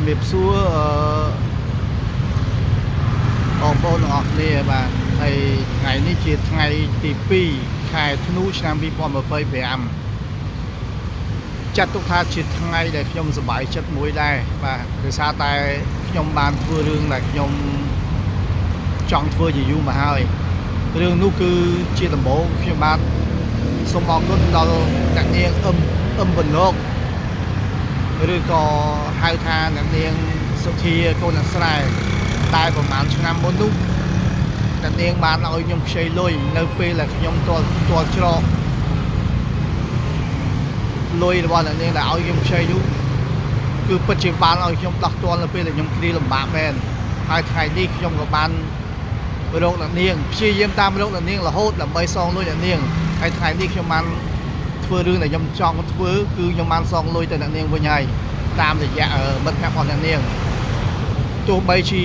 ជំរាបសួរបងប្អូនទាំងអស់គ្នាបាទហើយថ្ងៃនេះជាថ្ងៃទី2ខែធ្នូឆ្នាំ2025ចាត់ទុកថាជាថ្ងៃដែលខ្ញុំសប្បាយចិត្តមួយដែរបាទដោយសារតែខ្ញុំបានធ្វើរឿងដែលខ្ញុំចង់ធ្វើជាយូរមកហើយរឿងនោះគឺជាដំបូងខ្ញុំបាទសូមអរគុណដល់អ្នកនាងអឹមបណ្ណោកឬក៏ហៅថាអ្នកនាងសុធាកូនអ្នកស្រែតែប្រហែលឆ្នាំមុននោះអ្នកនាងបានឲ្យខ្ញុំខ្ចីលុយនៅពេលដែលខ្ញុំទាល់ច្រកលុយរបស់អ្នកនាងដែលឲ្យខ្ញុំខ្ចីនោះគឺពិតជាបានឲ្យខ្ញុំដោះទាល់នៅពេលដែលខ្ញុំគ្រាលំបាកមែនហើយថ្ងៃនេះខ្ញុំក៏បានរកអ្នកនាងព្យាយាមតាមរកអ្នកនាងរហូតដើម្បីសងលុយអ្នកនាងហើយថ្ងៃនេះខ្ញុំបានធ្វើរឿងដែលខ្ញុំចង់ធ្វើគឺខ្ញុំបានសងលុយទៅអ្នកនាងវិញហើយតាមរយៈមិត្តភក្តិរបស់អ្នកនាងទោះបីជា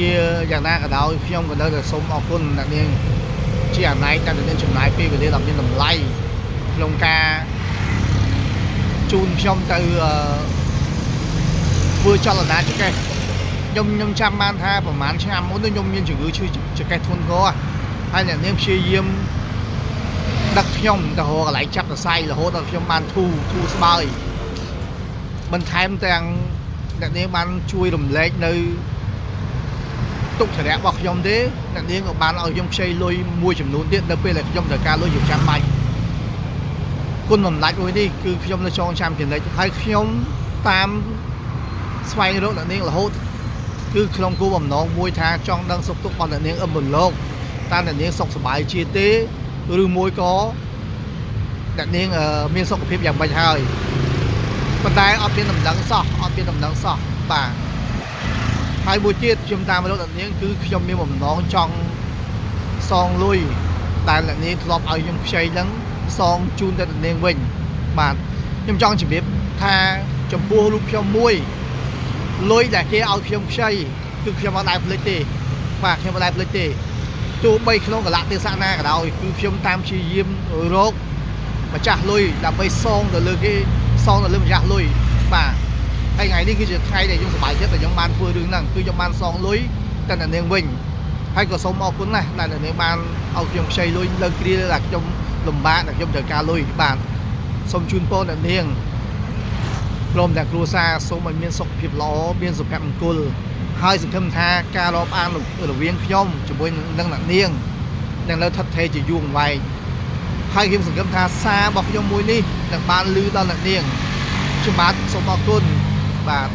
យ៉ាងណាក៏ដោយខ្ញុំក៏នៅតែសូមអរគុណអ្នកនាងជាអណែកដែលអ្នកនាងចំណាយពេលវេលាដ៏មានតម្លៃក្នុងការជូនខ្ញុំទៅធ្វើចលនាចង្កេះខ្ញុំចាំបានថាប្រហែលឆ្នាំមុនខ្ញុំមានជំងឺឈឺចង្កេះធ្ងន់ធ្ងរហើយអ្នកនាងព្យាយាមដឹកខ្ញុំទៅរកកន្លែងចាប់សរសៃរហូតដល់ខ្ញុំបានធូរស្បើយបន្ថែមទាំងអ្នកនាងបានជួយរំលែកនៅទុក្ខធរៈរបស់ខ្ញុំទេអ្នកនាងក៏បានឲ្យខ្ញុំខ្ចីលុយមួយចំនួនទៀតនៅពេលដែលខ្ញុំត្រូវការលុយជាចាំបាច់គុណបំណាច់មួយនេះគឺខ្ញុំនៅចងចាំចំណិចហើយខ្ញុំតាមស្វែងរកអ្នកនាងរហូតគឺក្នុងគោលបំណងមួយថាចង់ដឹងសុខទុក្ខរបស់អ្នកនាងអឹមបន្លកតើអ្នកនាងសុខសប្បាយជាទេឬមួយក៏អ្នកនាងមានសុខភាពយ៉ាងម៉េចហើយប៉ុន្តែអត់មានដំណឹងសោះបាទហើយមួយទៀតខ្ញុំតាមរកអ្នកនាងគឺខ្ញុំមានបំណងចង់សងលុយដែលអ្នកនាងធ្លាប់ឲ្យខ្ញុំខ្ចីហ្នឹងសងជូនទៅអ្នកនាងវិញបាទខ្ញុំចង់ជម្រាបថាចំពោះរូបខ្ញុំមួយលុយដែលគេឲ្យខ្ញុំខ្ចីគឺខ្ញុំអត់ដែលភ្លេចទេបាទខ្ញុំអត់ដែលភ្លេចទេទោះបីក្នុងកលៈទេសៈណាក៏ដោយគឺខ្ញុំតាមព្យាយាមរកម្ចាស់លុយដើម្បីសងទៅលើគេសងទៅលើម្ចាស់លុយបាទហើយថ្ងៃនេះគឺជាថ្ងៃដែលខ្ញុំសប្បាយចិត្តដែលខ្ញុំបានធ្វើរឿងហ្នឹងគឺខ្ញុំបានសងលុយទៅអ្នកនាងវិញហើយក៏សូមអរគុណណាស់ដែលអ្នកនាងបានឲ្យខ្ញុំខ្ចីលុយលើគ្រាដែលខ្ញុំលំបាកដែលខ្ញុំត្រូវការលុយបាទសូមជូនពរអ្នកនាងព្រមទាំងគ្រួសារសូមឲ្យមានសុខភាពល្អមានសុភមង្គលហើយសង្ឃឹមថាការរាប់អានរវាងខ្ញុំជាមួយនឹងអ្នកនាងនឹងនៅថិតថេរជាយូរអង្វែងហើយខ្ញុំសង្ឃឹមថាសាររបស់ខ្ញុំមួយនេះនឹងបានលឺដល់អ្នកនាងខ្ញុំបាទសូមអរគុណបាទ